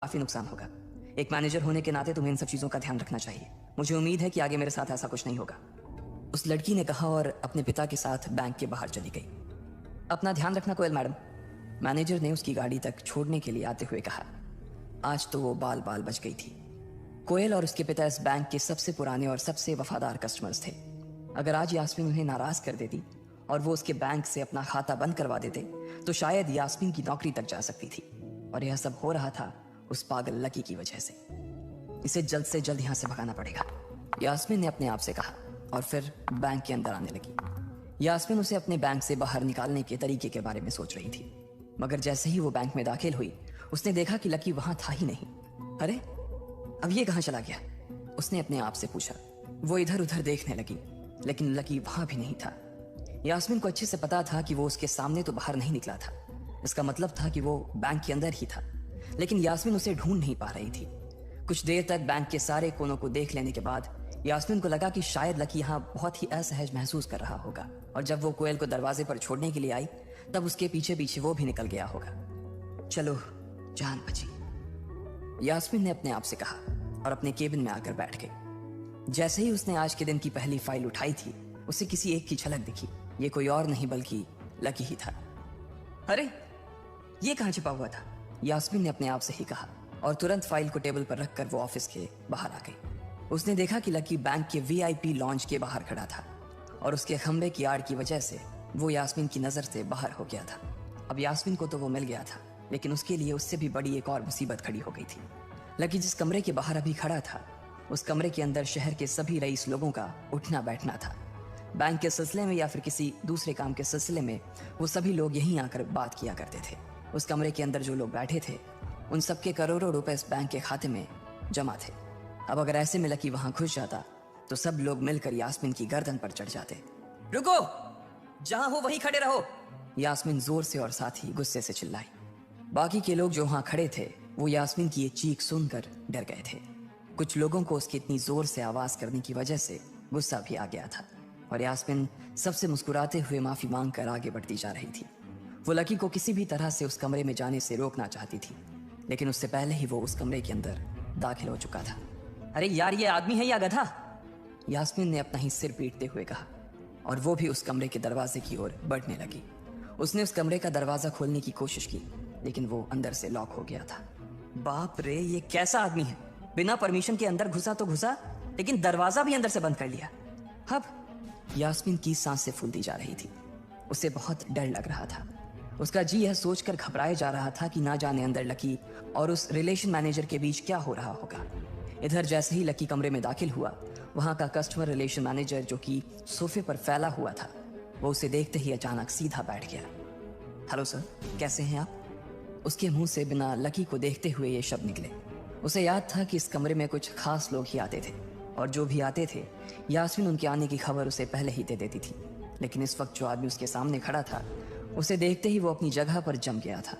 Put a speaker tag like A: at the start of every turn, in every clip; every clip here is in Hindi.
A: काफी नुकसान होगा। एक मैनेजर होने के नाते तुम्हें इन सब चीजों का ध्यान रखना चाहिए। मुझे उम्मीद है कि आगे मेरे साथ ऐसा कुछ नहीं होगा, उस लड़की ने कहा और अपने पिता के साथ बैंक के बाहर चली गई। अपना ध्यान रखना कोयल मैडम, मैनेजर ने उसकी गाड़ी तक छोड़ने के लिए आते हुए कहा। आज तो वो बाल बाल बच गई थी। कोयल और उसके पिता इस बैंक के सबसे पुराने और सबसे वफादार कस्टमर्स थे। अगर आज यास्मीन उन्हें नाराज कर देती और वो उसके बैंक से अपना खाता बंद करवा देते तो शायद यास्मीन की नौकरी तक जा सकती थी। और यह सब हो रहा था उस पागल लकी की वजह से। इसे जल्द से जल्द यहां से भगाना पड़ेगा, यास्मीन ने अपने आप से कहा और फिर बैंक के अंदर आने लगी। यास्मीन उसे अपने बैंक से बाहर निकालने के तरीके के बारे में सोच रही थी, मगर जैसे ही वो बैंक में दाखिल हुई उसने देखा कि लकी वहां था ही नहीं। अरे अब ये कहां चला गया, उसने अपने आप से पूछा। वो इधर उधर देखने लगी लेकिन लकी वहां भी नहीं था। यास्मीन को अच्छे से पता था कि वो उसके सामने तो बाहर नहीं निकला था, इसका मतलब था कि वो बैंक के अंदर ही था, लेकिन यास्मीन उसे ढूंढ नहीं पा रही थी। कुछ देर तक बैंक के सारे कोनों को देख लेने के बाद यास्मीन को लगा कि शायद लकी यहाँ बहुत ही असहज महसूस कर रहा होगा, और जब वो कोयल को दरवाजे पर छोड़ने के लिए आई तब उसके पीछे पीछे वो भी निकल गया होगा। चलो जान बची, यास्मीन ने अपने आप से कहा और अपने केबिन में आकर बैठ गई। जैसे ही उसने आज के दिन की पहली फाइल उठाई थी उसे किसी एक की झलक दिखी। ये कोई और नहीं बल्कि लकी ही था। अरे ये कहां छिपा हुआ था, यास्मीन ने अपने आप से ही कहा और तुरंत फाइल को टेबल पर रखकर वो ऑफिस के बाहर आ गई। उसने देखा कि लकी बैंक के वीआईपी लॉन्च के बाहर खड़ा था और उसके खंबे की आड़ की वजह से वो यास्मीन की नजर से बाहर हो गया था। अब यास्मीन को तो वो मिल गया था, लेकिन उसके लिए उससे भी बड़ी एक और मुसीबत खड़ी हो गई थी। लकी जिस कमरे के बाहर अभी खड़ा था उस कमरे के अंदर शहर के सभी रईस लोगों का उठना बैठना था। बैंक के सिलसिले में या फिर किसी दूसरे काम के सिलसिले में वो सभी लोग यहीं आकर बात किया करते थे। उस कमरे के अंदर जो लोग बैठे थे उन सबके करोड़ों रुपए इस बैंक के खाते में जमा थे। अब अगर ऐसे में लकी वहां घुस जाता तो सब लोग मिलकर यास्मीन की गर्दन पर चढ़ जाते। रुको, जहां हो वहीं खड़े रहो, यास्मीन जोर से और साथ ही गुस्से से चिल्लाई। बाकी के लोग जो वहां खड़े थे वो यास्मीन की ये चीख सुनकर डर गए थे। कुछ लोगों को उसकी इतनी जोर से आवाज करने की वजह से गुस्सा भी आ गया था और यास्मीन सबसे मुस्कुराते हुए माफी मांगकर आगे बढ़ती जा रही थी। वो लकी को किसी भी तरह से उस कमरे में जाने से रोकना चाहती थी, लेकिन उससे पहले ही वो उस कमरे के अंदर दाखिल हो चुका था। अरे यार, ये आदमी है या गधा, यास्मीन ने अपना ही सिर पीटते हुए कहा और वो भी उस कमरे के दरवाजे की ओर बढ़ने लगी। उसने उस कमरे का दरवाजा खोलने की कोशिश की लेकिन वो अंदर से लॉक हो गया था। बाप रे, ये कैसा आदमी है, बिना परमिशन के अंदर घुसा तो घुसा लेकिन दरवाजा भी अंदर से बंद कर लिया। अब यास्मीन की सांसें फूलती जा रही थी, उसे बहुत डर लग रहा था। उसका जी यह सोचकर घबराया जा रहा था कि ना जाने अंदर लकी और उस रिलेशन मैनेजर के बीच क्या हो रहा होगा। इधर जैसे ही लकी कमरे में दाखिल हुआ वहां का कस्टमर रिलेशन मैनेजर जो कि सोफे पर फैला हुआ था वो उसे देखते ही अचानक सीधा बैठ गया। हेलो सर, कैसे हैं आप? उसके मुंह से बिना लकी को देखते हुए ये शब्द निकले। उसे याद था कि इस कमरे में कुछ खास लोग ही आते थे और जो भी आते थे यास्मीन उनके आने की खबर उसे पहले ही दे देती थी, लेकिन इस वक्त जो आदमी उसके सामने खड़ा था उसे देखते ही वो अपनी जगह पर जम गया था।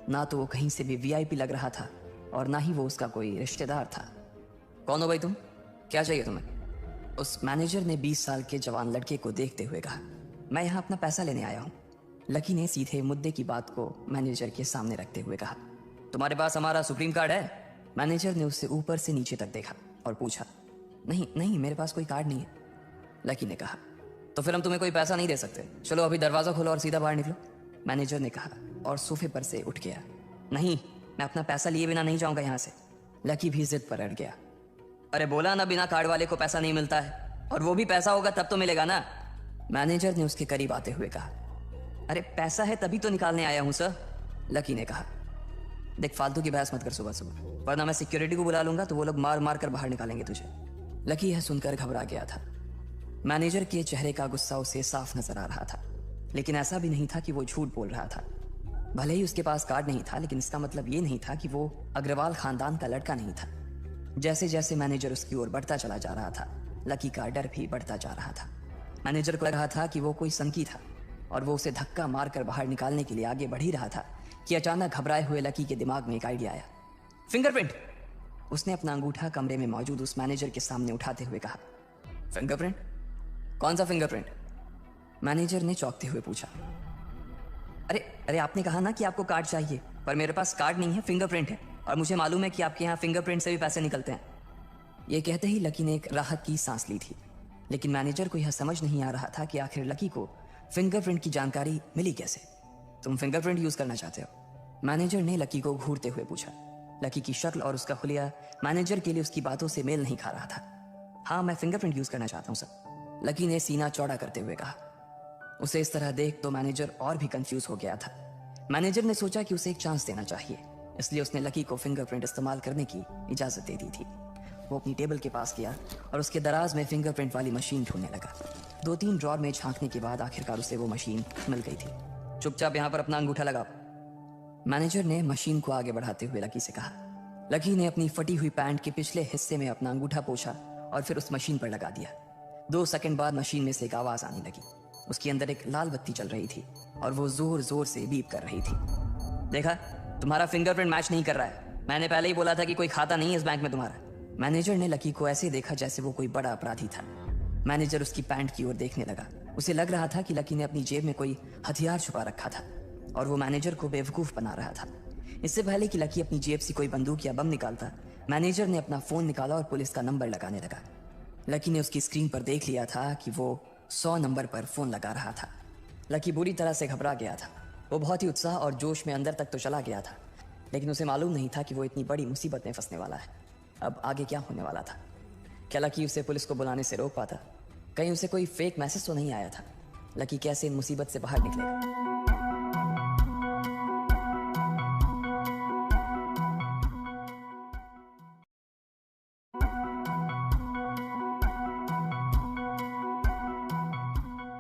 A: ना तो वो कहीं से भी वीआईपी लग रहा था और ना ही वो उसका कोई रिश्तेदार था। कौन हो भाई तुम, क्या चाहिए तुम्हें? उस मैनेजर ने 20 साल के जवान लड़के को देखते हुए कहा। मैं यहाँ अपना पैसा लेने आया हूँ, लकी ने सीधे मुद्दे की बात को मैनेजर के सामने रखते हुए कहा। तुम्हारे पास हमारा सुप्रीम कार्ड है? मैनेजर ने उससे ऊपर से नीचे तक देखा और पूछा। नहीं नहीं, मेरे पास कोई कार्ड नहीं है, लकी ने कहा। तो फिर हम तुम्हें कोई पैसा नहीं दे सकते, चलो अभी दरवाजा खोलो और सीधा बाहर निकलो, मैनेजर ने कहा और सोफे पर से उठ गया। नहीं, मैं अपना पैसा लिए बिना नहीं जाऊंगा यहाँ से, लकी भी जिद पर अड़ गया। अरे बोला ना, बिना कार्ड वाले को पैसा नहीं मिलता है, और वो भी पैसा होगा तब तो मिलेगा ना, मैनेजर ने उसके करीब आते हुए कहा। अरे पैसा है तभी तो निकालने आया हूं सर, लकी ने कहा। देख, फालतू की बहस मत कर सुबह सुबह, वरना मैं सिक्योरिटी को बुला लूंगा तो वो लोग मार मार कर बाहर निकालेंगे तुझे। लकी यह सुनकर घबरा गया था। मैनेजर के चेहरे का गुस्सा उसे साफ नजर आ रहा था, लेकिन ऐसा भी नहीं था कि वो झूठ बोल रहा था। भले ही उसके पास कार्ड नहीं था, लेकिन इसका मतलब ये नहीं था कि वो अग्रवाल खानदान का लड़का नहीं था। जैसे जैसे मैनेजर उसकी ओर बढ़ता चला जा रहा था लकी का डर भी बढ़ता जा रहा था। मैनेजर को लग रहा था कि वो कोई संकी था और वो उसे धक्का मारकर बाहर निकालने के लिए आगे बढ़ ही रहा था कि अचानक घबराए हुए लकी के दिमाग में एक आइडिया आया। फिंगरप्रिंट, उसने अपना अंगूठा कमरे में मौजूद उस मैनेजर के सामने उठाते हुए कहा। फिंगरप्रिंट? कौन सा फिंगरप्रिंट? मैनेजर ने चौंकते हुए पूछा। अरे अरे, आपने कहा ना कि आपको कार्ड चाहिए, पर मेरे पास कार्ड नहीं है, फिंगरप्रिंट है, और मुझे मालूम है कि आपके यहाँ फिंगरप्रिंट से भी पैसे निकलते हैं। ये कहते ही लकी ने एक राहत की सांस ली थी, लेकिन मैनेजर को यह समझ नहीं आ रहा था कि आखिर लकी को फिंगरप्रिंट की जानकारी मिली कैसे। तुम फिंगरप्रिंट यूज करना चाहते हो? मैनेजर ने लकी को घूरते हुए पूछा। लकी की शक्ल और उसका हुलिया मैनेजर के लिए उसकी बातों से मेल नहीं खा रहा था। हाँ, मैं फिंगरप्रिंट यूज करना चाहता हूँ सर, लकी ने सीना चौड़ा करते हुए कहा। उसे इस तरह देख तो मैनेजर और भी कंफ्यूज हो गया था। मैनेजर ने सोचा कि उसे एक चांस देना चाहिए, इसलिए उसने लकी को फिंगरप्रिंट इस्तेमाल करने की इजाजत दे दी थी। वो अपनी टेबल के पास गया और उसके दराज में फिंगरप्रिंट वाली मशीन ढूंढने लगा। 2-3 ड्रॉर में झांकने के बाद आखिरकार उसे वो मशीन मिल गई थी। चुपचाप यहाँ पर अपना अंगूठा लगाओ, मैनेजर ने मशीन को आगे बढ़ाते हुए लकी से कहा। लकी ने अपनी फटी हुई पैंट के पिछले हिस्से में अपना अंगूठा पोंछा और फिर उस मशीन पर लगा दिया। 2 सेकंड बाद मशीन में से एक आवाज आने लगी। उसके अंदर एक लाल बत्ती चल रही थी और वो जोर जोर से बीप कर रही थी। देखा, तुम्हारा फिंगरप्रिंट मैच नहीं कर रहा है। मैंने पहले ही बोला था कि कोई खाता नहीं है इस बैंक में तुम्हारा। मैनेजर ने लकी को ऐसे देखा जैसे वो कोई बड़ा अपराधी था। मैनेजर उसकी पैंट की ओर देखने लगा। उसे लग रहा था कि लकी ने अपनी जेब में कोई हथियार छुपा रखा था और वो मैनेजर को बेवकूफ बना रहा था। इससे पहले कि लकी अपनी जेब से कोई बंदूक या बम निकालता, मैनेजर ने अपना फोन निकाला और पुलिस का नंबर लगाने लगा। लकी ने उसकी स्क्रीन पर देख लिया था कि वो 100 नंबर पर फोन लगा रहा था। लकी बुरी तरह से घबरा गया था। वो बहुत ही उत्साह और जोश में अंदर तक तो चला गया था, लेकिन उसे मालूम नहीं था कि वो इतनी बड़ी मुसीबत में फंसने वाला है। अब आगे क्या होने वाला था? क्या लकी उसे पुलिस को बुलाने से रोक पाता? कहीं उसे कोई फेक मैसेज तो नहीं आया था? लकी कैसे इन मुसीबत से बाहर निकलेगा?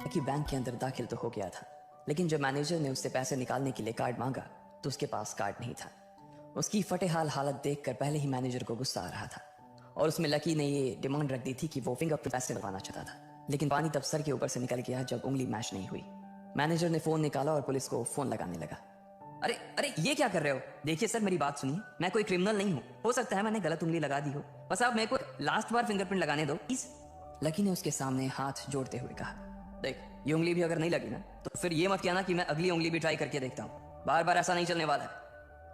A: लकी बैंक के अंदर दाखिल तो हो गया था, लेकिन जब मैनेजर ने उससे पैसे निकालने के लिए कार्ड मांगा तो उसके पास कार्ड नहीं था। उसकी फटेहाल हालत देखकर पहले ही मैनेजर को गुस्सा आ रहा था और उसमें लकी ने ये डिमांड रख दी थी कि वो फिंगरप्रिंट पैसे लगवाना चाहता था, लेकिन पानी तब सर के ऊपर से निकल गया जब उंगली मैच नहीं हुई। मैनेजर ने फोन निकाला और पुलिस को फोन लगाने लगा। अरे अरे, ये क्या कर रहे हो? देखिए सर, मेरी बात सुनिए, मैं कोई क्रिमिनल नहीं हूँ। हो सकता है मैंने गलत उंगली लगा दी हो, बस आप मेरे को लास्ट बार फिंगरप्रिंट लगाने दो प्लीज। लकी ने उसके सामने हाथ जोड़ते हुए कहा। देख, ये उंगली भी अगर नहीं लगी ना तो फिर ये मत कहना कि मैं अगली उंगली भी ट्राई करके देखता हूँ। बार बार ऐसा नहीं चलने वाला है।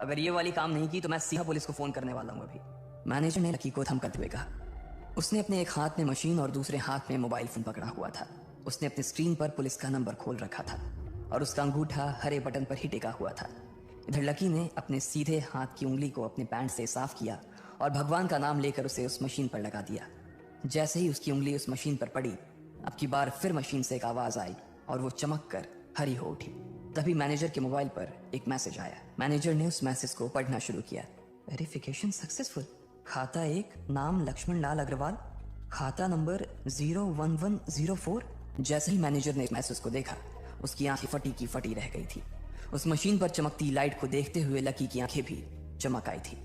A: अगर ये वाली काम नहीं की तो मैं सीधा पुलिस को फोन करने वाला हूँ अभी। मैनेजर ने लकी को धमकाते हुए कहा। उसने अपने एक हाथ में मशीन और दूसरे हाथ में मोबाइल फोन पकड़ा हुआ था। उसने अपनी स्क्रीन पर पुलिस का नंबर खोल रखा था और उसका अंगूठा हरे बटन पर ही टिका हुआ था। इधर लकी ने अपने सीधे हाथ की उंगली को अपने पैंट से साफ किया और भगवान का नाम लेकर उसे उस मशीन पर लगा दिया। जैसे ही उसकी उंगली उस मशीन पर पड़ी, अब की बार फिर मशीन से एक आवाज आई और वो चमक कर हरी हो उठी। तभी मैनेजर के मोबाइल पर एक मैसेज आया। मैनेजर ने उस मैसेज को पढ़ना शुरू किया। Verification successful. खाता 1, नाम लक्ष्मण लाल अग्रवाल, खाता नंबर 01104। जैसे ही मैनेजर ने इस मैसेज को देखा, उसकी आंखें फटी की फटी रह गई थी। उस मशीन पर चमकती लाइट को देखते हुए लकी की आंखें भी चमक आई थी।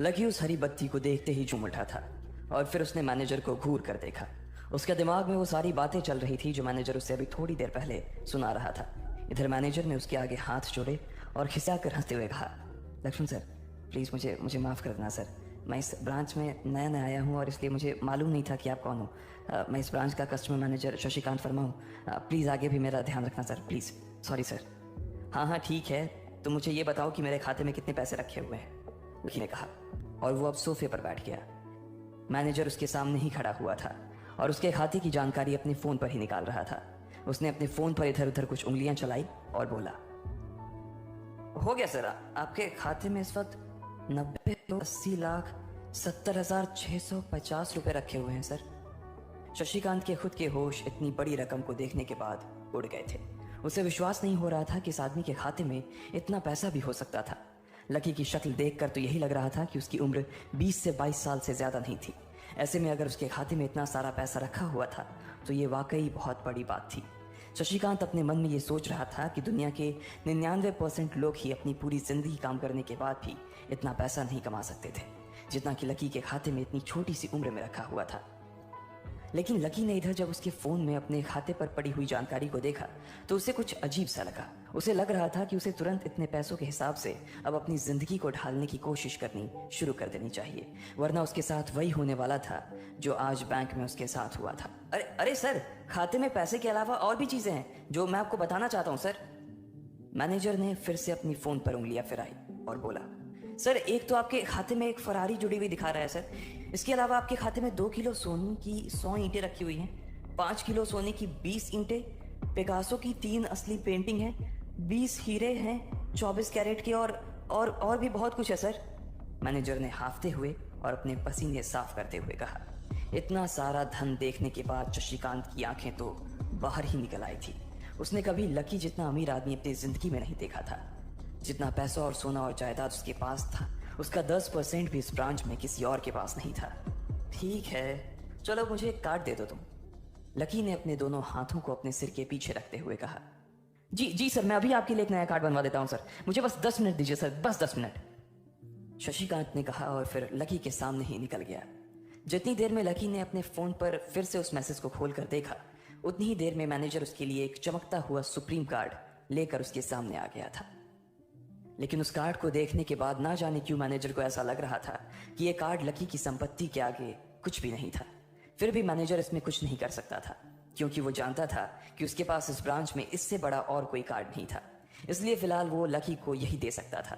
A: लकी उस हरी बत्ती को देखते ही झूम उठा था और फिर उसने मैनेजर को घूर कर देखा। उसके दिमाग में वो सारी बातें चल रही थी जो मैनेजर उसे अभी थोड़ी देर पहले सुना रहा था। इधर मैनेजर ने उसके आगे हाथ जोड़े और खिसा कर हंसते हुए कहा, लक्ष्मण सर, प्लीज़ मुझे माफ़ कर देना सर। मैं इस ब्रांच में नया आया हूँ और इसलिए मुझे मालूम नहीं था कि आप कौन हो। मैं इस ब्रांच का कस्टमर मैनेजर शशिकांत वर्मा हूँ। प्लीज़ आगे भी मेरा ध्यान रखना सर, प्लीज़। Sorry sir. हाँ ठीक है, तो मुझे ये बताओ कि मेरे खाते में कितने पैसे रखे हुए हैं, लकी ने कहा। और वो अब सोफे पर बैठ गया। मैनेजर उसके सामने ही खड़ा हुआ था और उसके खाते की जानकारी अपने फ़ोन पर ही निकाल रहा था। उसने अपने फ़ोन पर इधर उधर कुछ उंगलियां चलाई और बोला, हो गया सर, आपके खाते में इस वक्त 90,80,70,650 रुपए रखे हुए हैं सर। शशिकांत के खुद के होश इतनी बड़ी रकम को देखने के बाद उड़ गए थे। उसे विश्वास नहीं हो रहा था कि इस आदमी के खाते में इतना पैसा भी हो सकता था। लकी की शक्ल देखकर तो यही लग रहा था कि उसकी उम्र 20 से 22 साल से ज्यादा नहीं थी। ऐसे में अगर उसके खाते में इतना सारा पैसा रखा हुआ था तो ये वाकई बहुत बड़ी बात थी। शशिकांत अपने मन में ये सोच रहा था कि दुनिया के 99% लोग ही अपनी पूरी जिंदगी काम करने के बाद भी इतना पैसा नहीं कमा सकते थे जितना कि लकी के खाते में इतनी छोटी सी उम्र में रखा हुआ था। लेकिन लकी ने इधर जब उसके फोन में अपने खाते पर पड़ी हुई जानकारी को देखा तो उसे कुछ अजीब सा लगा। उसे लग रहा था कि उसे तुरंत इतने पैसों के हिसाब से अब अपनी जिंदगी को ढालने की कोशिश करनी शुरू कर देनी चाहिए, वरना उसके साथ वही होने वाला था जो आज बैंक में उसके साथ हुआ था। अरे अरे सर, खाते में पैसे के अलावा और भी चीजें हैं जो मैं आपको बताना चाहता हूँ सर। मैनेजर ने फिर से अपनी फोन पर उंगलियां फिराई और बोला, सर एक तो आपके खाते में एक फरारी जुड़ी हुई दिखा रहा है सर। इसके अलावा आपके खाते में 2 किलो सोने की 100 ईंटें रखी हुई हैं, 5 किलो सोने की 20 ईंटें, पिकासो की 3 असली पेंटिंग हैं, 20 हीरे हैं 24 कैरेट के, और भी बहुत कुछ है सर। मैनेजर ने हाफते हुए और अपने पसीने साफ करते हुए कहा। इतना सारा धन देखने के बाद शशिकांत की आंखें तो बाहर ही निकल आई थी। उसने कभी लकी जितना अमीर आदमी अपनी जिंदगी में नहीं देखा था। जितना पैसा और सोना और जायदाद उसके पास था, उसका 10% भी इस ब्रांच में किसी और के पास नहीं था। ठीक है, चलो मुझे एक कार्ड दे दो तुम। लकी ने अपने दोनों हाथों को अपने सिर के पीछे रखते हुए कहा। जी जी सर, मैं अभी आपके लिए एक नया कार्ड बनवा देता हूँ सर, मुझे बस 10 मिनट दीजिए सर, बस 10 मिनट। शशिकांत ने कहा और फिर लकी के सामने ही निकल गया। जितनी देर में लकी ने अपने फोन पर फिर से उस मैसेज को खोलकर देखा, उतनी ही देर में मैनेजर उसके लिए एक चमकता हुआ सुप्रीम कार्ड लेकर उसके सामने आ गया था। लेकिन उस कार्ड को देखने के बाद ना जाने क्यों मैनेजर को ऐसा लग रहा था कि यह कार्ड लकी की संपत्ति के आगे कुछ भी नहीं था। फिर भी मैनेजर इसमें कुछ नहीं कर सकता था, क्योंकि वो जानता था कि उसके पास इस ब्रांच में इससे बड़ा और कोई कार्ड नहीं था। इसलिए फिलहाल वो लकी को यही दे सकता था।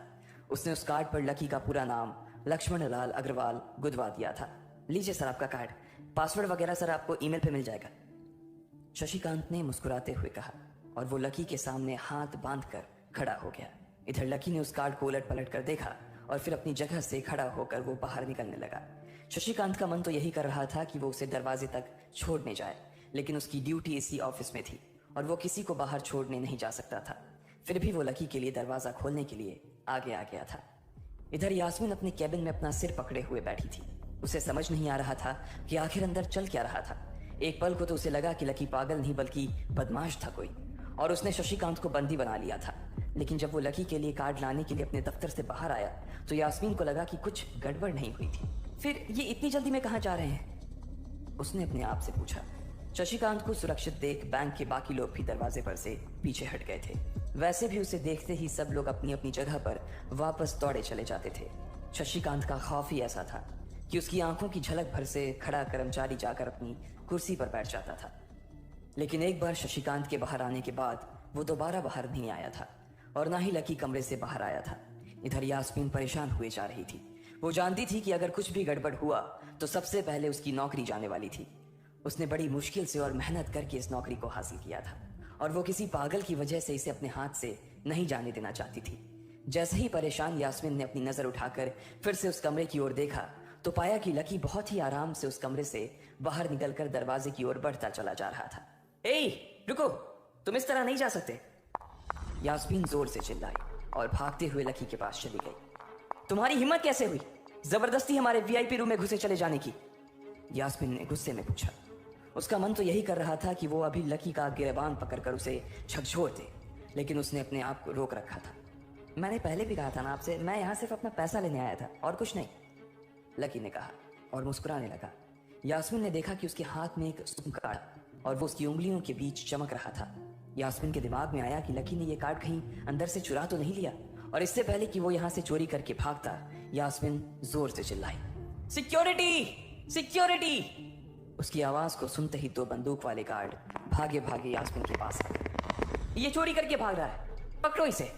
A: उसने उस कार्ड पर लकी का पूरा नाम लक्ष्मण लाल अग्रवाल गुदवा दिया था। लीजिए सर आपका कार्ड, पासवर्ड वगैरह सर आपको ईमेल पे मिल जाएगा। शशिकांत ने मुस्कुराते हुए कहा और वो लकी के सामने हाथ बांधकर खड़ा हो गया। इधर लकी ने उस कार्ड को उलट पलट कर देखा और फिर अपनी जगह से खड़ा होकर वो बाहर निकलने लगा। शशिकांत का मन तो यही कर रहा था कि वो उसे दरवाजे तक छोड़ने जाए, लेकिन उसकी ड्यूटी इसी ऑफिस में थी और वो किसी को बाहर छोड़ने नहीं जा सकता था। फिर भी वो लकी के लिए दरवाजा खोलने के लिए आगे आ गया था। इधर यास्मीन अपने कैबिन में अपना सिर पकड़े हुए बैठी थी। उसे समझ नहीं आ रहा था कि आखिर अंदर चल क्या रहा था। एक पल को तो उसे लगा कि लकी पागल नहीं बल्कि बदमाश था कोई, और उसने शशिकांत को बंदी बना लिया था। लेकिन जब वो लकी के लिए कार्ड लाने के लिए अपने दफ्तर से बाहर आया तो यास्मीन को लगा कि कुछ गड़बड़ नहीं हुई थी। फिर ये इतनी जल्दी में कहाँ जा रहे हैं, उसने अपने आप से पूछा। शशिकांत को सुरक्षित देख बैंक के बाकी लोग भी दरवाजे पर से पीछे हट गए थे। वैसे भी उसे देखते ही सब लोग अपनी अपनी जगह पर वापस दौड़े चले जाते थे। शशिकांत का खौफ ही ऐसा था कि उसकी आंखों की झलक भर से खड़ा कर्मचारी जाकर अपनी कुर्सी पर बैठ जाता था। लेकिन एक बार शशिकांत के बाहर आने के बाद वो दोबारा बाहर नहीं आया था और ना ही लकी कमरे से बाहर आया था। इधर यास्मीन परेशान हुए जा रही थी। वो जानती थी कि अगर कुछ भी गड़बड़ हुआ तो सबसे पहले उसकी नौकरी जाने वाली थी। उसने बड़ी मुश्किल से और मेहनत करके इस नौकरी को हासिल किया था और वो किसी पागल की वजह से इसे अपने हाथ से नहीं जाने देना चाहती थी। जैसे ही परेशान यास्मीन ने अपनी नजर उठाकर फिर से उस कमरे की ओर देखा तो पाया कि लकी बहुत ही आराम से उस कमरे से बाहर निकलकर दरवाजे की ओर बढ़ता चला जा रहा था। ए, रुको, तुम इस तरह नहीं जा सकते, यास्मीन जोर से चिल्लाई और भागते हुए लकी के पास चली गई। तुम्हारी हिम्मत कैसे हुई जबरदस्ती हमारे वीआईपी रूम में घुसे चले जाने की, यास्मीन ने गुस्से में पूछा। उसका मन तो यही कर रहा था कि वो अभी लकी का गिरबान पकड़कर उसे झकझोर दे, लेकिन उसने अपने आप को रोक रखा था। मैंने पहले भी कहा था ना आपसे, मैं यहाँ सिर्फ अपना पैसा लेने आया था और कुछ नहीं, लकी ने कहा और मुस्कुराने लगा। यास्मीन ने देखा कि उसके हाथ में एक सुन कार्ड और वो उसकी उंगलियों के बीच चमक रहा था। यास्मीन के दिमाग में आया कि लकी ने यह कार्ड कहीं अंदर से चुरा तो नहीं लिया, और इससे पहले कि वो यहाँ से चोरी करके भागता यास्मीन जोर से चिल्लाई, सिक्योरिटी सिक्योरिटी। उसकी आवाज को सुनते ही 2 बंदूक वाले गार्ड भागे भागे यास्मीन के पास आए। ये चोरी करके भाग रहा है, पकड़ो इसे।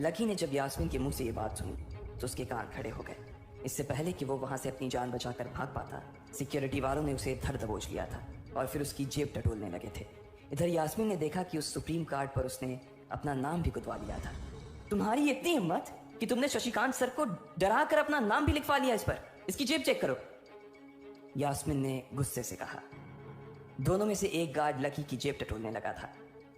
A: लकी ने जब यास्मीन के मुंह से ये बात सुनी तो उसके कान खड़े हो गए। इससे पहले कि वो वहां से अपनी जान बचाकर भाग पाता, सिक्योरिटी वालों ने उसे धर दबोच लिया था और फिर उसकी जेब टटोलने लगे थे। इधर यास्मीन ने देखा कि उस सुप्रीम कार्ड पर उसने अपना नाम भी गुदवा लिया था। तुम्हारी इतनी हिम्मत कि तुमने शशिकांत सर को डरा कर अपना नाम भी लिखवा लिया इस पर, इसकी जेब चेक करो, यास्मीन ने गुस्से से कहा। दोनों में से एक गार्ड लकी की जेब टटोलने लगा था।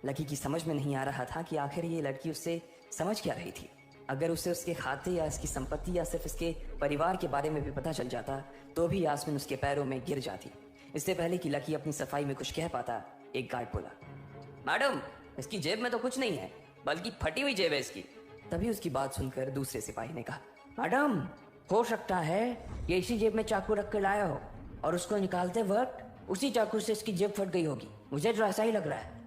A: लकी की समझ में नहीं आ रहा था कि आखिर ये लड़की उससे समझ क्या रही थी। अगर उसे उसके खाते या इसकी संपत्ति या सिर्फ इसके परिवार के बारे में भी पता चल जाता तो भी यास्मीन उसके पैरों में गिर जाती। इससे पहले कि लकी अपनी सफाई में कुछ कह पाता, एक गार्ड बोला, मैडम इसकी जेब में तो कुछ नहीं है, बल्कि फटी हुई जेब है इसकी। तभी उसकी बात सुनकर दूसरे सिपाही ने कहा, मैडम हो सकता है ये इसी जेब में चाकू रख कर लाया हो और उसको निकालते वक्त उसी चाकू से इसकी जेब फट गई होगी, मुझे तो ऐसा ही लग रहा है।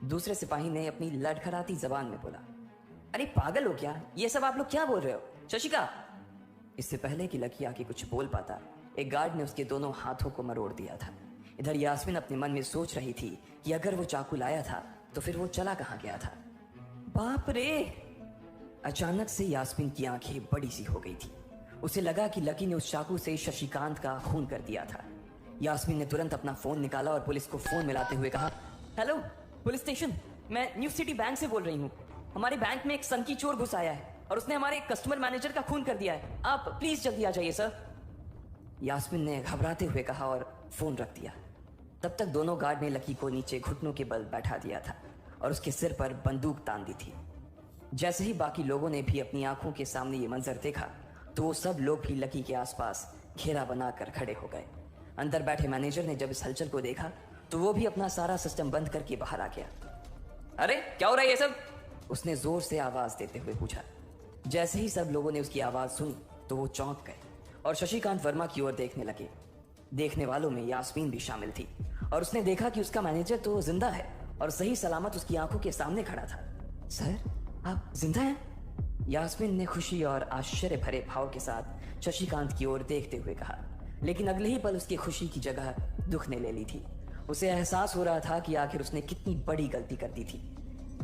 A: दूसरे सिपाही ने अपनी लड़खड़ाती जबान में बोला, अरे पागल हो क्या, ये सब आप लोग क्या बोल रहे हो, शशिका। इससे पहले कि लकी आके कुछ बोल पाता, एक गार्ड ने उसके दोनों हाथों को मरोड़ दिया था। इधर यास्मीन अपने मन में सोच रही थी कि अगर वो चाकू लाया था तो फिर वो चला कहाँ गया था। बाप रे, अचानक से यास्मीन की आंखें बड़ी सी हो गई थी। उसे लगा कि लकी ने उस चाकू से शशिकांत का खून कर दिया था। यास्मीन ने तुरंत अपना फोन निकाला और पुलिस को फोन मिलाते हुए कहा, हेलो पुलिस स्टेशन, मैं न्यू सिटी बैंक से बोल रही हूँ। हमारे बैंक में एक संकी चोर घुस आया है और उसने हमारे कस्टमर मैनेजर का खून कर दिया है। आप प्लीज जल्दी आ जाइए सर। यास्मीन ने घबराते हुए कहा और फोन रख दिया। तब तक दोनों गार्ड ने लकी को नीचे घुटनों के बल बैठा दिया था और उसके सिर पर बंदूक तान दी थी। जैसे ही बाकी लोगों ने भी अपनी आंखों के सामने ये मंजर देखा तो वो सब लोग भी लकी के आसपास घेरा बनाकर खड़े हो गए। अंदर बैठे मैनेजर ने जब इस हलचल को देखा तो वो भी अपना सारा सिस्टम बंद करके बाहर आ गया। अरे क्या हो रहा है ये सब? उसने जोर से आवाज देते हुए पूछा। जैसे ही सब लोगों ने उसकी आवाज सुनी तो वो चौंक गए और शशिकांत वर्मा की ओर देखने लगे। देखने वालों में यास्मीन भी शामिल थी और उसने देखा कि उसका मैनेजर तो जिंदा है और सही सलामत उसकी आंखों के सामने खड़ा था। सर, आप जिंदा हैं? यास्मीन ने खुशी और आश्चर्य भरे भाव के साथ शशिकांत की ओर देखते हुए कहा, लेकिन अगले ही पल उसकी खुशी की जगह दुख ने ले ली थी। उसे एहसास हो रहा था कि आखिर उसने कितनी बड़ी गलती कर दी थी।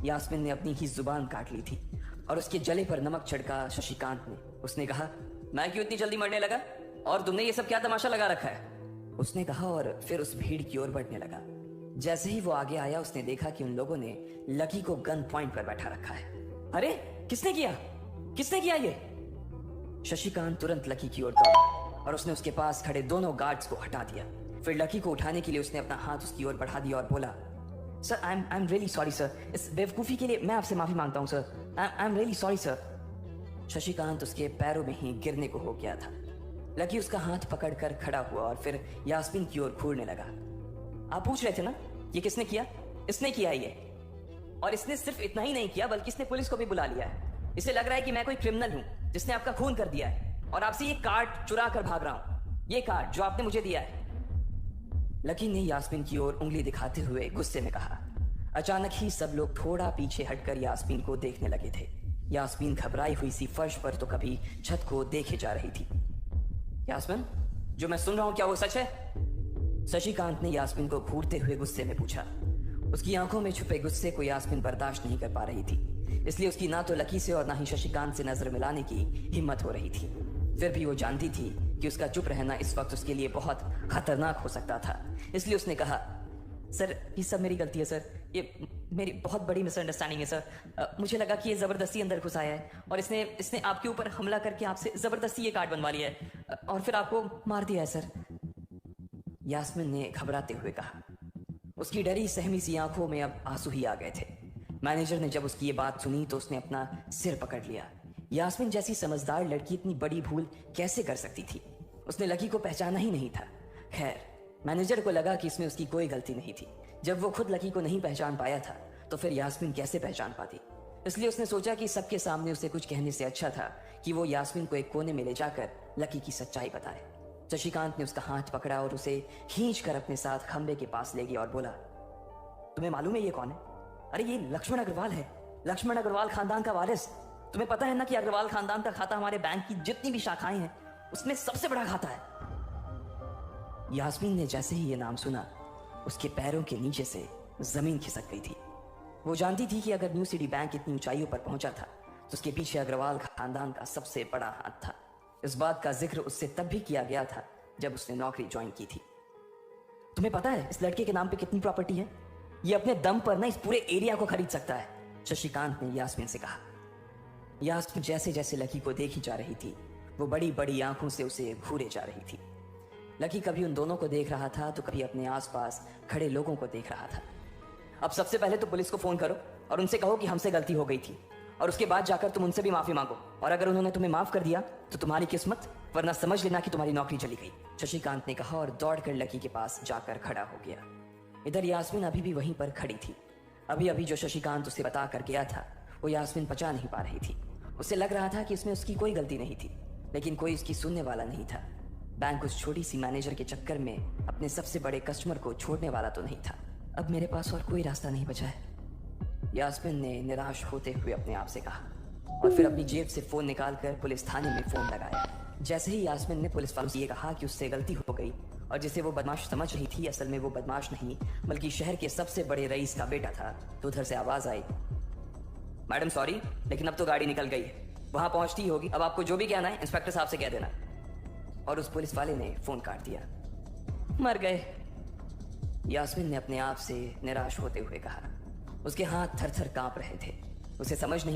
A: यास्मीन ने अपनी ही जुबान काट ली थी और उसके जले पर नमक छिड़का शशिकांत ने। उसने कहा, मैं क्यों इतनी जल्दी मरने लगा और तुमने ये सब क्या तमाशा लगा रखा है? उसने कहा और फिर उस भीड़ की ओर बढ़ने लगा। जैसे ही वो आगे आया उसने देखा कि उन लोगों ने लकी को गन पॉइंट पर बैठा रखा है। अरे किसने किया? किसने किया ये? शशिकांत तुरंत लकी की ओर दौड़ा और उसने उसके पास खड़े दोनों गार्ड्स को हटा दिया। फिर लकी को उठाने के लिए उसने अपना हाथ उसकी ओर बढ़ा दिया और बोला, sir I am really sorry sir, इस बेवकूफ़ी के लिए मैं आपसे माफी मांगता हूँ sir. I am really sorry sir. Shashikant उसके पैरों में ही गिरने को हो गया था। लकी उसका हाथ पकड़कर खड़ा हुआ और फिर यास्मीन की ओर घूरने लगा। आप पूछ रहे थे ना ये किसने किया? इसने किया ये, और इसने सिर्फ इतना ही नहीं किया बल्कि इसने पुलिस को भी बुला लिया है। इसे लग रहा है कि मैं कोई क्रिमिनल हूं जिसने आपका खून कर दिया है और आपसे ये कार्ड चुरा कर भाग रहा हूं, ये कार्ड जो आपने मुझे दिया है। लकी ने यास्मीन की ओर उंगली दिखाते हुए गुस्से में कहा। अचानक ही सब लोग थोड़ा पीछे हटकर यास्मीन को देखने लगे थे। यास्मीन घबराई हुई सी फर्श पर तो कभी छत को देखे जा रही थी। यास्मीन, जो मैं सुन रहा हूं क्या वो सच है? शशिकांत ने यास्मीन को घूरते हुए गुस्से में पूछा। उसकी आंखों में छुपे गुस्से को यास्मीन बर्दाश्त नहीं कर पा रही थी, इसलिए उसकी ना तो लकी से और ना ही शशिकांत से नजर मिलाने की हिम्मत हो रही थी। फिर भी वो जानती थी कि उसका चुप रहना इस वक्त उसके लिए बहुत खतरनाक हो सकता था, इसलिए उसने कहा, सर ये सब मेरी गलती है सर, ये मेरी बहुत बड़ी मिसअंडरस्टैंडिंग है सर। मुझे लगा कि ये ज़बरदस्ती अंदर घुस आया है और इसने आपके ऊपर हमला करके आपसे ज़बरदस्ती ये कार्ड बनवा लिया है और फिर आपको मार दिया है सर। यास्मीन ने घबराते हुए कहा। उसकी डरी सहमी सी आंखों में अब आंसू ही आ गए थे। मैनेजर ने जब उसकी ये बात सुनी तो उसने अपना सिर पकड़ लिया। यास्मीन जैसी समझदार लड़की इतनी बड़ी भूल कैसे कर सकती थी? उसने लकी को पहचाना ही नहीं था। खैर, मैनेजर को लगा कि इसमें उसकी कोई गलती नहीं थी। जब वो खुद लकी को नहीं पहचान पाया था तो फिर यास्मीन कैसे पहचान पाती? इसलिए उसने सोचा कि सबके सामने उसे कुछ कहने से अच्छा था कि वो यास्मीन को एक कोने में ले जाकर लकी की सच्चाई बताए। शशिकांत ने उसका हाथ पकड़ा और उसे खींच कर अपने साथ खंबे के पास ले गया और बोला, तुम्हें मालूम है ये कौन है? अरे ये लक्ष्मण अग्रवाल है, लक्ष्मण अग्रवाल खानदान का वारिस। तुम्हें पता है ना कि अग्रवाल खानदान का खाता हमारे बैंक की जितनी भी शाखाएं हैं उसमें सबसे बड़ा खाता है। यास्मीन ने जैसे ही ये नाम सुना उसके पैरों के नीचे से जमीन खिसक गई थी। वो जानती थी कि अगर न्यू सिटी बैंक इतनी ऊंचाइयों पर पहुंचा था तो उसके पीछे अग्रवाल खानदान का सबसे बड़ा हाथ था। इस बात का जिक्र उससे तब भी किया गया था जब उसने नौकरी ज्वाइन की थी। तुम्हें पता है इस लड़के के नाम पे कितनी प्रॉपर्टी है? ये अपने दम पर ना इस पूरे एरिया को खरीद सकता है, शशिकांत ने यास्मीन से कहा। यास्मीन जैसे जैसे लकी को देखी जा रही थी वो बड़ी बड़ी आंखों से उसे घूरे जा रही थी। लकी कभी उन दोनों को देख रहा था तो कभी अपने आसपास खड़े लोगों को देख रहा था। अब सबसे पहले तो पुलिस को फोन करो और उनसे कहो कि हमसे गलती हो गई थी, और उसके बाद जाकर तुम उनसे भी माफी मांगो, और अगर उन्होंने तुम्हें माफ कर दिया तो तुम्हारी किस्मत, वरना समझ लेना कि तुम्हारी नौकरी चली गई, शशिकांत ने कहा और दौड़कर लकी के पास जाकर खड़ा हो गया। इधर यास्मीन अभी भी वहीं पर खड़ी थी। अभी अभी जो शशिकांत उसे बता कर गया था वो यास्मीन पचा नहीं पा रही थी। उसे लग रहा था कि इसमें उसकी कोई गलती नहीं थी, लेकिन कोई उसकी सुनने वाला नहीं था। बैंक उस छोटी सी मैनेजर के चक्कर में अपने सबसे बड़े कस्टमर को छोड़ने वाला तो नहीं था। अब मेरे पास और कोई रास्ता नहीं बचा है, यास्मीन ने निराश होते हुए अपने आप से कहा, और फिर अपनी जेब से फोन निकालकर पुलिस थाने में फोन लगाया। जैसे ही यास्मीन ने पुलिस वालों से ये कहा कि उससे गलती हो गई और जिसे वो बदमाश समझ रही थी असल में वो बदमाश नहीं बल्कि शहर के सबसे बड़े रईस का बेटा था, तो उधर से आवाज आई, मैडम सॉरी, लेकिन अब तो गाड़ी निकल गई है, वहां पहुंचती ही होगी। अब आपको जो भी कहना है इंस्पेक्टर साहब से कह देना। और उस पुलिस वाले ने फोन काट दिया। मर गए, यास्मीन ने अपने आप से निराश होते हुए कहा। उसके हाथ थर थर कांप रहे थे। उसे समझ नहीं